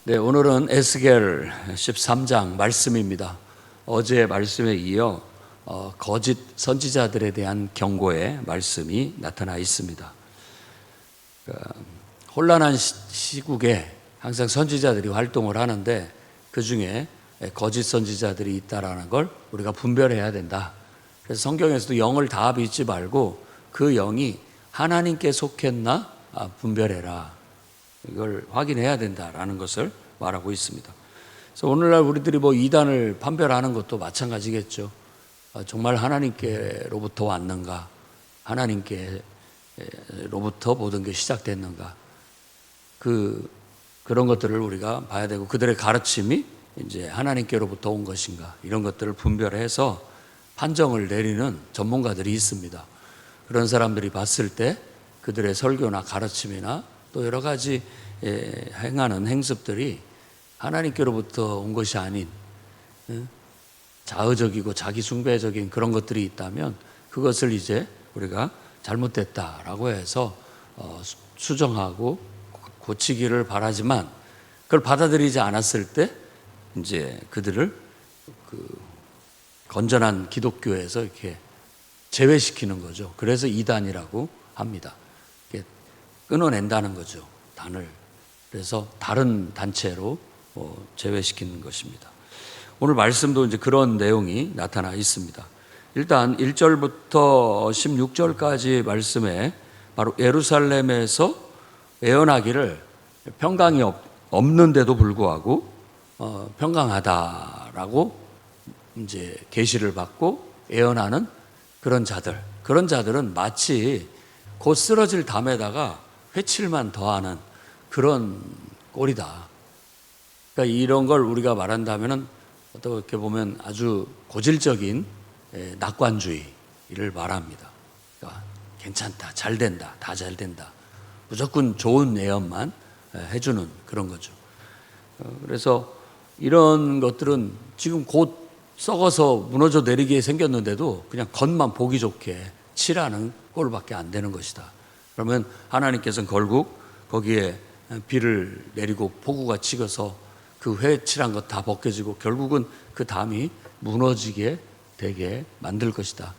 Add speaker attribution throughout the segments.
Speaker 1: 네, 오늘은 에스겔 13장 말씀입니다. 어제 말씀에 이어 거짓 선지자들에 대한 경고의 말씀이 나타나 있습니다. 혼란한 시국에 항상 선지자들이 활동을 하는데 그 중에 거짓 선지자들이 있다라는 걸 우리가 분별해야 된다. 그래서 성경에서도 영을 다 믿지 말고 그 영이 하나님께 속했나 분별해라. 이걸 확인해야 된다라는 것을 말하고 있습니다. 그래서 오늘날 우리들이 이단을 판별하는 것도 마찬가지겠죠. 정말 하나님께로부터 왔는가? 하나님께로부터 모든 게 시작됐는가? 그런 것들을 우리가 봐야 되고 그들의 가르침이 이제 하나님께로부터 온 것인가? 이런 것들을 분별해서 판정을 내리는 전문가들이 있습니다. 그런 사람들이 봤을 때 그들의 설교나 가르침이나 또 여러 가지 행하는 행습들이 하나님께로부터 온 것이 아닌 자의적이고 자기 숭배적인 그런 것들이 있다면 그것을 이제 우리가 잘못됐다라고 해서 수정하고 고치기를 바라지만 그걸 받아들이지 않았을 때 이제 그들을 건전한 기독교에서 이렇게 제외시키는 거죠. 그래서 이단이라고 합니다. 끊어낸다는 거죠. 단을. 그래서 다른 단체로 제외시키는 것입니다. 오늘 말씀도 이제 그런 내용이 나타나 있습니다. 일단 1절부터 16절까지 말씀에 바로 예루살렘에서 예언하기를 평강이 없는데도 불구하고 평강하다라고 이제 계시를 받고 예언하는 그런 자들은 마치 곧 쓰러질 담에다가 회칠만 더하는 그런 꼴이다. 그러니까 이런 걸 우리가 말한다면은 어떻게 보면 아주 고질적인 낙관주의를 말합니다. 그러니까 괜찮다, 잘 된다, 다 잘 된다. 무조건 좋은 예언만 해주는 그런 거죠. 그래서 이런 것들은 지금 곧 썩어서 무너져 내리게 생겼는데도 그냥 겉만 보기 좋게 칠하는 꼴밖에 안 되는 것이다. 그러면 하나님께서는 결국 거기에 비를 내리고 폭우가 치고서 그 회칠한 것 다 벗겨지고 결국은 그 담이 무너지게 되게 만들 것이다.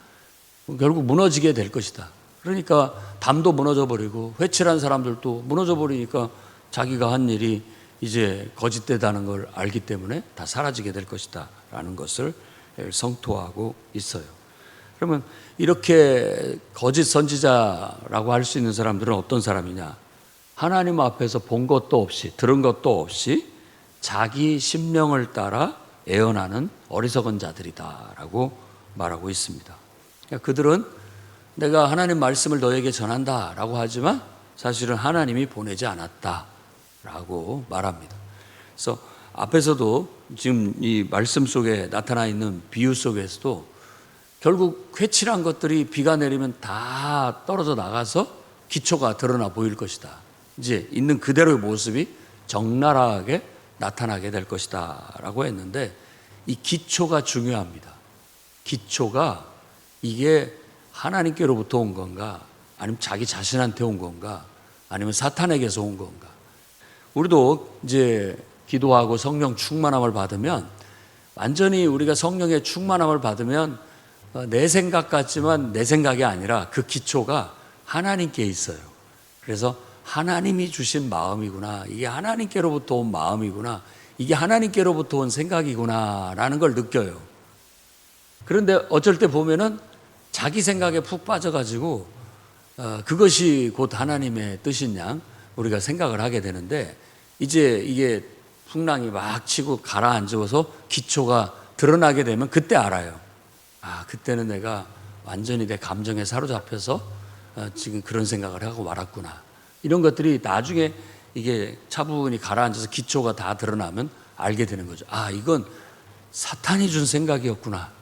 Speaker 1: 결국 무너지게 될 것이다. 그러니까 담도 무너져 버리고 회칠한 사람들도 무너져 버리니까 자기가 한 일이 이제 거짓되다는 걸 알기 때문에 다 사라지게 될 것이다 라는 것을 성토하고 있어요. 그러면 이렇게 거짓 선지자라고 할 수 있는 사람들은 어떤 사람이냐? 하나님 앞에서 본 것도 없이 들은 것도 없이 자기 심령을 따라 예언하는 어리석은 자들이다라고 말하고 있습니다. 그러니까 그들은 내가 하나님 말씀을 너에게 전한다라고 하지만 사실은 하나님이 보내지 않았다라고 말합니다. 그래서 앞에서도 지금 이 말씀 속에 나타나 있는 비유 속에서도 결국 회칠한 것들이 비가 내리면 다 떨어져 나가서 기초가 드러나 보일 것이다. 이제 있는 그대로의 모습이 적나라하게 나타나게 될 것이다 라고 했는데 이 기초가 중요합니다. 기초가 이게 하나님께로부터 온 건가 아니면 자기 자신한테 온 건가 아니면 사탄에게서 온 건가. 우리도 이제 기도하고 성령 충만함을 받으면 완전히 우리가 성령의 충만함을 받으면 내 생각 같지만 내 생각이 아니라 그 기초가 하나님께 있어요. 그래서 하나님이 주신 마음이구나. 이게 하나님께로부터 온 마음이구나. 이게 하나님께로부터 온 생각이구나 라는 걸 느껴요. 그런데 어쩔 때 보면은 자기 생각에 푹 빠져가지고 그것이 곧 하나님의 뜻인 양 우리가 생각을 하게 되는데 이제 이게 풍랑이 막 치고 가라앉아서 기초가 드러나게 되면 그때 알아요. 그때는 내가 완전히 내 감정에 사로잡혀서 지금 그런 생각을 하고 말았구나. 이런 것들이 나중에 이게 차분히 가라앉아서 기초가 다 드러나면 알게 되는 거죠. 이건 사탄이 준 생각이었구나.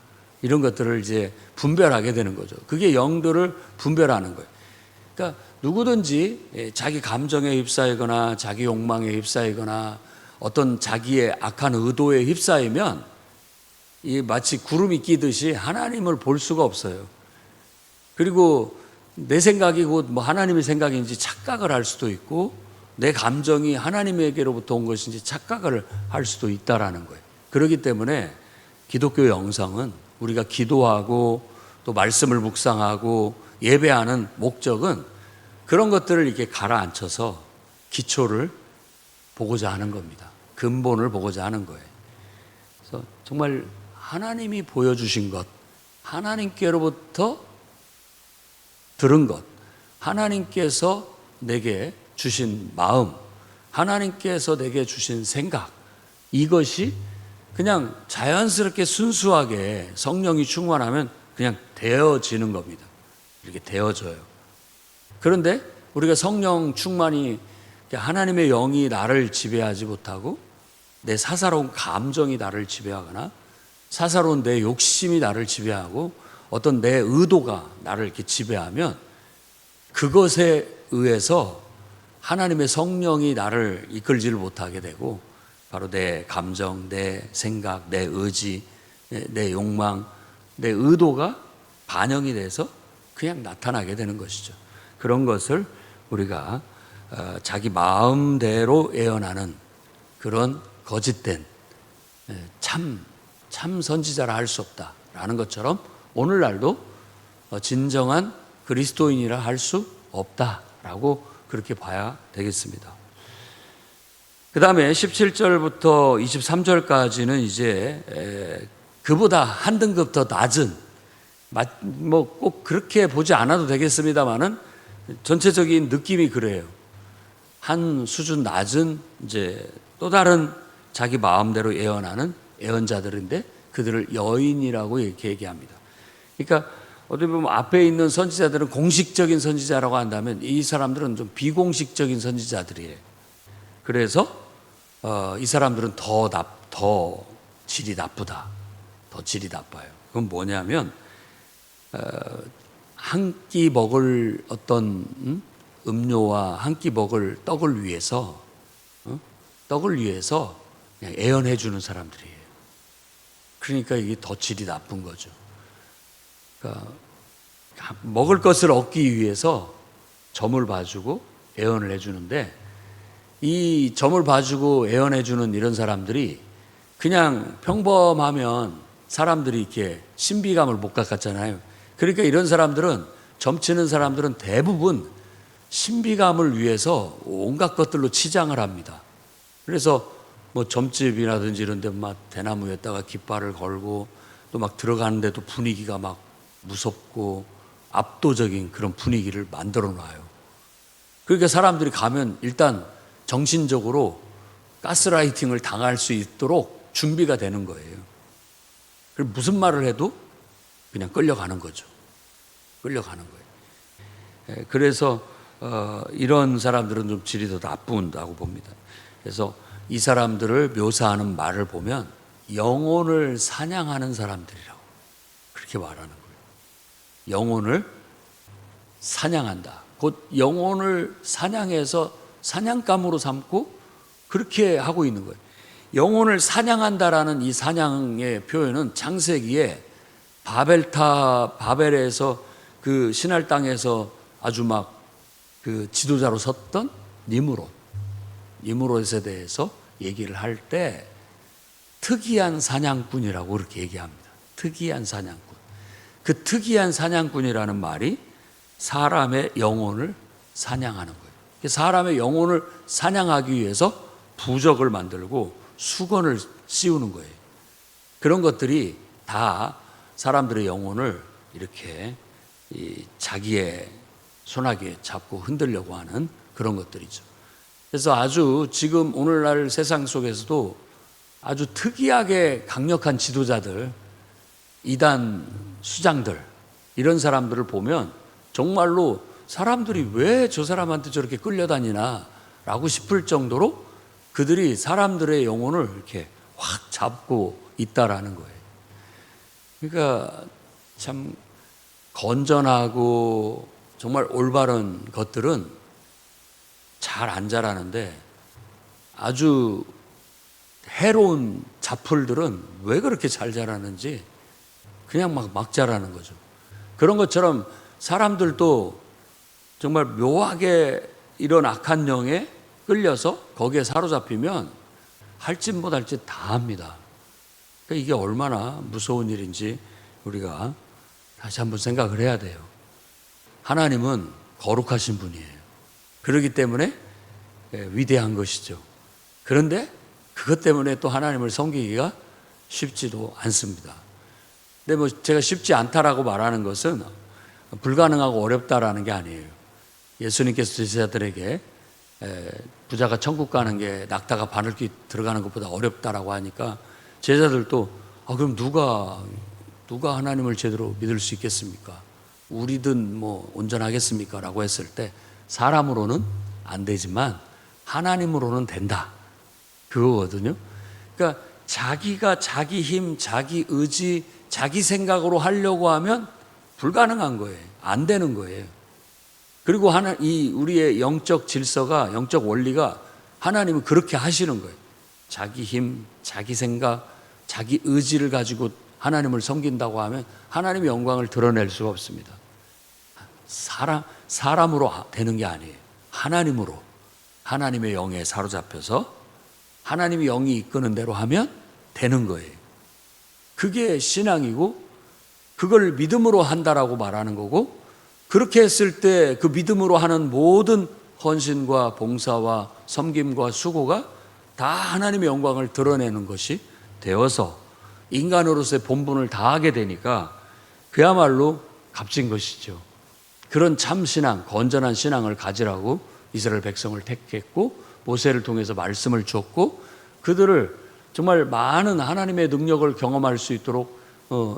Speaker 1: 이런 것들을 이제 분별하게 되는 거죠. 그게 영들을 분별하는 거예요. 그러니까 누구든지 자기 감정에 휩싸이거나 자기 욕망에 휩싸이거나 어떤 자기의 악한 의도에 휩싸이면 이 마치 구름이 끼듯이 하나님을 볼 수가 없어요. 그리고 내 생각이 곧 하나님의 생각인지 착각을 할 수도 있고 내 감정이 하나님에게로부터 온 것인지 착각을 할 수도 있다라는 거예요. 그렇기 때문에 기독교 영성은 우리가 기도하고 또 말씀을 묵상하고 예배하는 목적은 그런 것들을 이렇게 가라앉혀서 기초를 보고자 하는 겁니다. 근본을 보고자 하는 거예요. 그래서 정말 하나님이 보여주신 것, 하나님께로부터 들은 것, 하나님께서 내게 주신 마음, 하나님께서 내게 주신 생각, 이것이 그냥 자연스럽게 순수하게 성령이 충만하면 그냥 되어지는 겁니다. 이렇게 되어져요. 그런데 우리가 성령 충만이 하나님의 영이 나를 지배하지 못하고 내 사사로운 감정이 나를 지배하거나 사사로운 내 욕심이 나를 지배하고 어떤 내 의도가 나를 이렇게 지배하면 그것에 의해서 하나님의 성령이 나를 이끌지를 못하게 되고 바로 내 감정, 내 생각, 내 의지, 내 욕망, 내 의도가 반영이 돼서 그냥 나타나게 되는 것이죠. 그런 것을 우리가 자기 마음대로 애언하는 그런 거짓된 참 선지자라 할 수 없다라는 것처럼 오늘날도 진정한 그리스도인이라 할 수 없다라고 그렇게 봐야 되겠습니다. 그 다음에 17절부터 23절까지는 이제 그보다 한 등급 더 낮은, 뭐 꼭 그렇게 보지 않아도 되겠습니다만은 전체적인 느낌이 그래요. 한 수준 낮은 이제 또 다른 자기 마음대로 애언하는 애언자들인데 그들을 여인이라고 이렇게 얘기합니다. 그러니까 어떻게 보면 앞에 있는 선지자들은 공식적인 선지자라고 한다면 이 사람들은 좀 비공식적인 선지자들이에요. 그래서 이 사람들은 더 질이 나쁘다. 더 질이 나빠요. 그건 뭐냐면 한 끼 먹을 어떤 음료와 한 끼 먹을 떡을 위해서 그냥 애언해 주는 사람들이에요. 그러니까 이게 더 질이 나쁜 거죠. 그러니까 먹을 것을 얻기 위해서 점을 봐주고 애언을 해주는데 이 점을 봐주고 애언해주는 이런 사람들이 그냥 평범하면 사람들이 이렇게 신비감을 못 갖잖아요. 그러니까 이런 사람들은, 점치는 사람들은 대부분 신비감을 위해서 온갖 것들로 치장을 합니다. 그래서 뭐 점집이라든지 이런 데 막 대나무에다가 깃발을 걸고 또 막 들어가는데도 분위기가 막 무섭고 압도적인 그런 분위기를 만들어 놔요. 그러니까 사람들이 가면 일단 정신적으로 가스라이팅을 당할 수 있도록 준비가 되는 거예요. 그리고 무슨 말을 해도 그냥 끌려가는 거죠. 끌려가는 거예요. 그래서 이런 사람들은 좀 질이 더 나쁜다고 봅니다. 그래서 이 사람들을 묘사하는 말을 보면 영혼을 사냥하는 사람들이라고 그렇게 말하는 거예요. 영혼을 사냥한다. 곧 영혼을 사냥해서 사냥감으로 삼고 그렇게 하고 있는 거예요. 영혼을 사냥한다라는 이 사냥의 표현은 창세기에 바벨에서 그 신할 땅에서 아주 막 그 지도자로 섰던 니므롯에 대해서 얘기를 할 때 특이한 사냥꾼이라고 그렇게 얘기합니다. 특이한 사냥꾼. 그 특이한 사냥꾼이라는 말이 사람의 영혼을 사냥하는 거예요. 사람의 영혼을 사냥하기 위해서 부적을 만들고 수건을 씌우는 거예요. 그런 것들이 다 사람들의 영혼을 이렇게 자기의 손아귀에 잡고 흔들려고 하는 그런 것들이죠. 그래서 아주 지금 오늘날 세상 속에서도 아주 특이하게 강력한 지도자들, 이단 수장들, 이런 사람들을 보면 정말로 사람들이 왜 저 사람한테 저렇게 끌려다니나 라고 싶을 정도로 그들이 사람들의 영혼을 이렇게 확 잡고 있다라는 거예요. 그러니까 참 건전하고 정말 올바른 것들은 잘 안 자라는데 아주 해로운 잡풀들은 왜 그렇게 잘 자라는지 그냥 막 자라는 거죠. 그런 것처럼 사람들도 정말 묘하게 이런 악한 영에 끌려서 거기에 사로잡히면 할 짓 못할 짓 다 합니다. 그러니까 이게 얼마나 무서운 일인지 우리가 다시 한번 생각을 해야 돼요. 하나님은 거룩하신 분이에요. 그렇기 때문에 위대한 것이죠. 그런데 그것 때문에 또 하나님을 섬기기가 쉽지도 않습니다. 근데 뭐 제가 쉽지 않다라고 말하는 것은 불가능하고 어렵다라는 게 아니에요. 예수님께서 제자들에게 부자가 천국 가는 게 낙타가 바늘귀 들어가는 것보다 어렵다라고 하니까 제자들도 그럼 누가 하나님을 제대로 믿을 수 있겠습니까? 우리든 뭐 온전하겠습니까? 라고 했을 때 사람으로는 안 되지만 하나님으로는 된다. 그거거든요. 그러니까 자기가 자기 힘, 자기 의지, 자기 생각으로 하려고 하면 불가능한 거예요. 안 되는 거예요. 그리고 우리의 영적 질서가, 영적 원리가 하나님은 그렇게 하시는 거예요. 자기 힘, 자기 생각, 자기 의지를 가지고 하나님을 섬긴다고 하면 하나님의 영광을 드러낼 수가 없습니다. 사람으로 되는 게 아니에요. 하나님으로, 하나님의 영에 사로잡혀서 하나님의 영이 이끄는 대로 하면 되는 거예요. 그게 신앙이고 그걸 믿음으로 한다라고 말하는 거고, 그렇게 했을 때 그 믿음으로 하는 모든 헌신과 봉사와 섬김과 수고가 다 하나님의 영광을 드러내는 것이 되어서 인간으로서의 본분을 다하게 되니까 그야말로 값진 것이죠. 그런 참 신앙, 건전한 신앙을 가지라고 이스라엘 백성을 택했고 모세를 통해서 말씀을 줬고 그들을 정말 많은 하나님의 능력을 경험할 수 있도록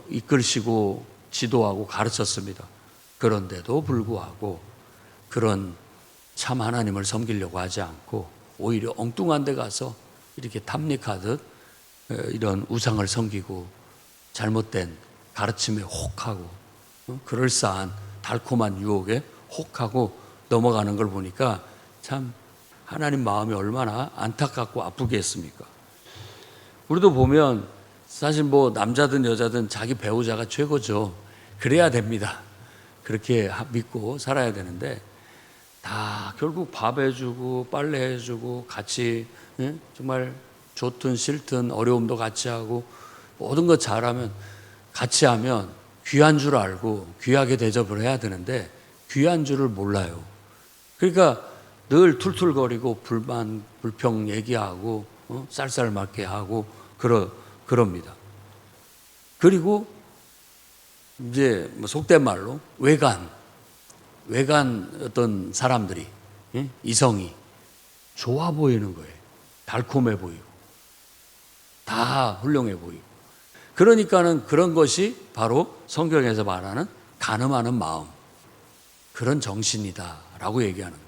Speaker 1: 이끌시고 지도하고 가르쳤습니다. 그런데도 불구하고 그런 참 하나님을 섬기려고 하지 않고 오히려 엉뚱한 데 가서 이렇게 탐닉하듯 이런 우상을 섬기고 잘못된 가르침에 혹하고 그럴싸한 달콤한 유혹에 혹하고 넘어가는 걸 보니까 참 하나님 마음이 얼마나 안타깝고 아프게 했습니까? 우리도 보면 사실 뭐 남자든 여자든 자기 배우자가 최고죠. 그래야 됩니다. 그렇게 믿고 살아야 되는데 다 결국 밥 해주고 빨래 해주고 같이 정말 좋든 싫든 어려움도 같이 하고 모든 것 잘하면 같이 하면 귀한 줄 알고 귀하게 대접을 해야 되는데 귀한 줄을 몰라요. 그러니까 늘 툴툴거리고 불만 불평 얘기하고 쌀쌀맞게 하고 그럽니다. 그리고 이제 뭐 속된 말로 외관 어떤 사람들이 이성이 좋아 보이는 거예요. 달콤해 보이고 다 훌륭해 보이고 그러니까는 그런 것이 바로 성경에서 말하는 간음하는 마음 그런 정신이다라고 얘기하는 거예요.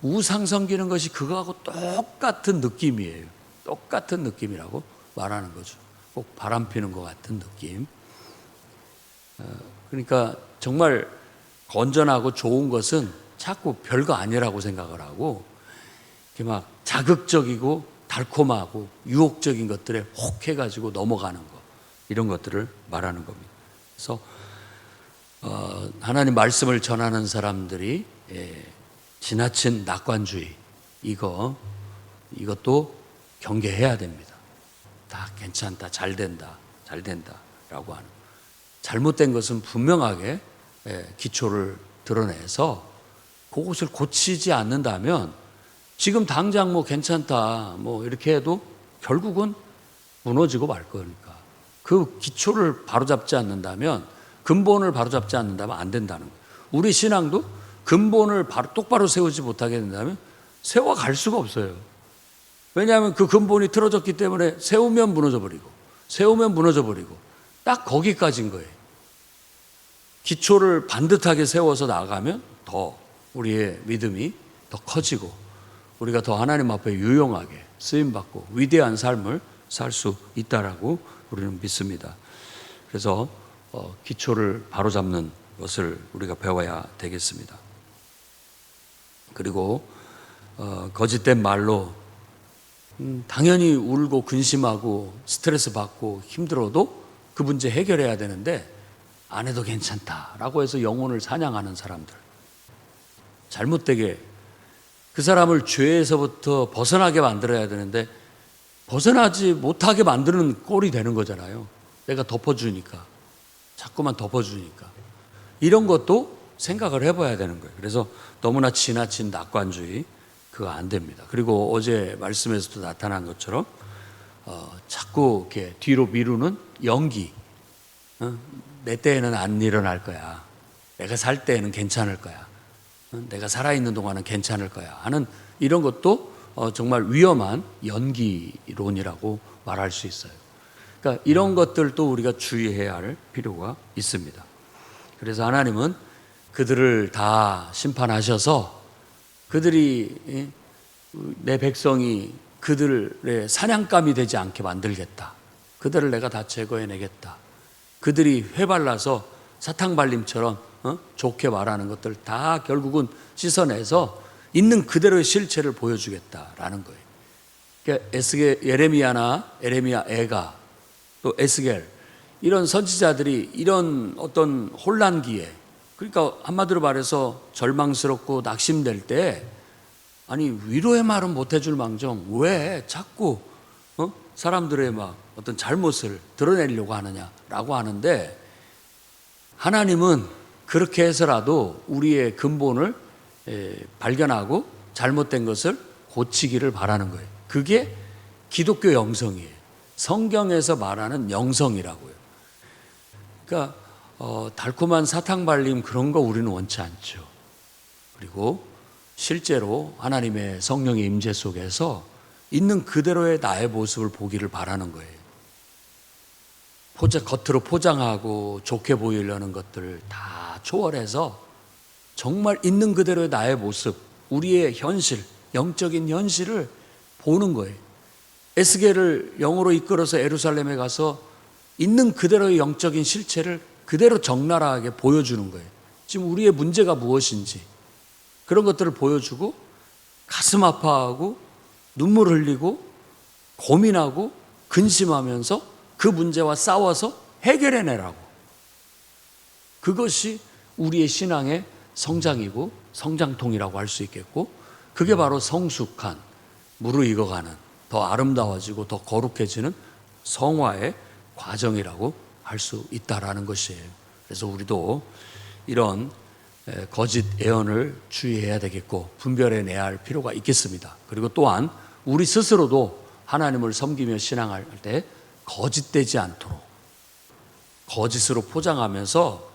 Speaker 1: 우상 섬기는 것이 그거하고 똑같은 느낌이에요. 똑같은 느낌이라고 말하는 거죠. 꼭 바람 피는 것 같은 느낌. 그러니까 정말 건전하고 좋은 것은 자꾸 별거 아니라고 생각을 하고 이렇게 막 자극적이고 달콤하고 유혹적인 것들에 혹해가지고 넘어가는 것 이런 것들을 말하는 겁니다. 그래서 하나님 말씀을 전하는 사람들이 지나친 낙관주의 이것도 경계해야 됩니다. 다 괜찮다, 잘 된다라고 하는 잘못된 것은 분명하게 기초를 드러내서 그것을 고치지 않는다면 지금 당장 뭐 괜찮다 뭐 이렇게 해도 결국은 무너지고 말 거니까 그 기초를 바로잡지 않는다면 근본을 바로잡지 않는다면 안 된다는 거예요. 우리 신앙도 근본을 똑바로 세우지 못하게 된다면 세워갈 수가 없어요. 왜냐하면 그 근본이 틀어졌기 때문에 세우면 무너져 버리고 딱 거기까지인 거예요. 기초를 반듯하게 세워서 나아가면 더 우리의 믿음이 더 커지고 우리가 더 하나님 앞에 유용하게 쓰임받고 위대한 삶을 살 수 있다라고 우리는 믿습니다. 그래서 기초를 바로잡는 것을 우리가 배워야 되겠습니다. 그리고 거짓된 말로 당연히 울고 근심하고 스트레스 받고 힘들어도 그 문제 해결해야 되는데 안 해도 괜찮다라고 해서 영혼을 사냥하는 사람들 잘못되게 그 사람을 죄에서부터 벗어나게 만들어야 되는데 벗어나지 못하게 만드는 꼴이 되는 거잖아요. 내가 덮어주니까, 자꾸만 덮어주니까. 이런 것도 생각을 해봐야 되는 거예요. 그래서 너무나 지나친 낙관주의, 그거 안 됩니다. 그리고 어제 말씀에서도 나타난 것처럼 자꾸 이렇게 뒤로 미루는 연기. 내 때에는 안 일어날 거야. 내가 살 때에는 괜찮을 거야. 내가 살아있는 동안은 괜찮을 거야 하는 이런 것도 정말 위험한 연기론이라고 말할 수 있어요. 그러니까 이런 것들도 우리가 주의해야 할 필요가 있습니다. 그래서 하나님은 그들을 다 심판하셔서 그들이, 내 백성이 그들의 사냥감이 되지 않게 만들겠다. 그들을 내가 다 제거해내겠다. 그들이 회발라서 사탕발림처럼 좋게 말하는 것들 다 결국은 씻어내서 있는 그대로의 실체를 보여주겠다라는 거예요. 그러니까 예레미야나 에레미야 애가 또 에스겔 이런 선지자들이 이런 어떤 혼란기에, 그러니까 한마디로 말해서 절망스럽고 낙심될 때, 아니 위로의 말은 못 해줄 망정 왜 자꾸 사람들의 막 어떤 잘못을 드러내려고 하느냐라고 하는데, 하나님은 그렇게 해서라도 우리의 근본을 발견하고 잘못된 것을 고치기를 바라는 거예요. 그게 기독교 영성이에요. 성경에서 말하는 영성이라고요. 그러니까 달콤한 사탕 발림 그런 거 우리는 원치 않죠. 그리고 실제로 하나님의 성령의 임재 속에서 있는 그대로의 나의 모습을 보기를 바라는 거예요. 겉으로 포장하고 좋게 보이려는 것들을 다 초월해서 정말 있는 그대로의 나의 모습, 우리의 현실, 영적인 현실을 보는 거예요. 에스겔을 영으로 이끌어서 예루살렘에 가서 있는 그대로의 영적인 실체를 그대로 적나라하게 보여주는 거예요. 지금 우리의 문제가 무엇인지 그런 것들을 보여주고 가슴 아파하고 눈물 흘리고 고민하고 근심하면서 그 문제와 싸워서 해결해내라고. 그것이 우리의 신앙의 성장이고 성장통이라고 할 수 있겠고, 그게 바로 성숙한, 무르익어가는, 더 아름다워지고 더 거룩해지는 성화의 과정이라고 할 수 있다라는 것이에요. 그래서 우리도 이런 거짓 예언을 주의해야 되겠고 분별해내야 할 필요가 있겠습니다. 그리고 또한 우리 스스로도 하나님을 섬기며 신앙할 때 거짓되지 않도록, 거짓으로 포장하면서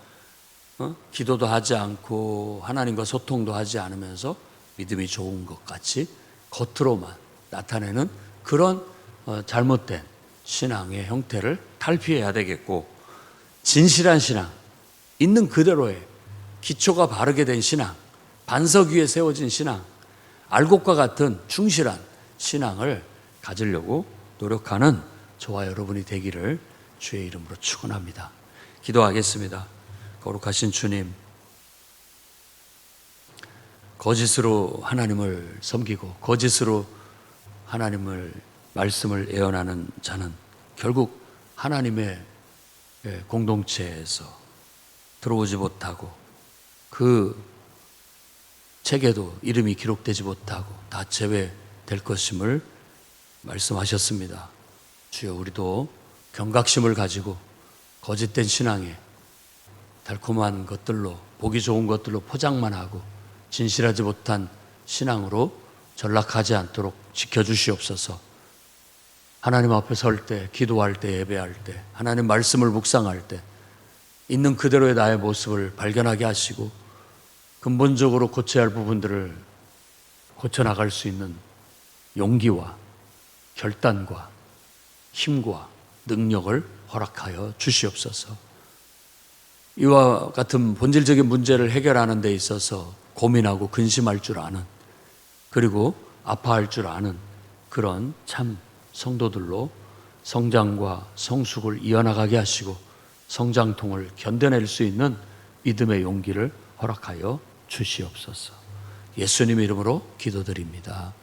Speaker 1: 기도도 하지 않고 하나님과 소통도 하지 않으면서 믿음이 좋은 것 같이 겉으로만 나타내는 그런 잘못된 신앙의 형태를 탈피해야 되겠고, 진실한 신앙, 있는 그대로의 기초가 바르게 된 신앙, 반석 위에 세워진 신앙, 알곡과 같은 충실한 신앙을 가지려고 노력하는 저와 여러분이 되기를 주의 이름으로 축원합니다. 기도하겠습니다. 거룩하신 주님, 거짓으로 하나님을 섬기고 거짓으로 하나님을 말씀을 예언하는 자는 결국 하나님의 공동체에서 들어오지 못하고 그 책에도 이름이 기록되지 못하고 다 제외될 것임을 말씀하셨습니다. 주여, 우리도 경각심을 가지고 거짓된 신앙에 달콤한 것들로, 보기 좋은 것들로 포장만 하고 진실하지 못한 신앙으로 전락하지 않도록 지켜주시옵소서. 하나님 앞에 설 때, 기도할 때, 예배할 때, 하나님 말씀을 묵상할 때 있는 그대로의 나의 모습을 발견하게 하시고 근본적으로 고쳐야 할 부분들을 고쳐나갈 수 있는 용기와 결단과 힘과 능력을 허락하여 주시옵소서. 이와 같은 본질적인 문제를 해결하는 데 있어서 고민하고 근심할 줄 아는, 그리고 아파할 줄 아는 그런 참 성도들로 성장과 성숙을 이어나가게 하시고 성장통을 견뎌낼 수 있는 믿음의 용기를 허락하여 주시옵소서. 예수님 이름으로 기도드립니다.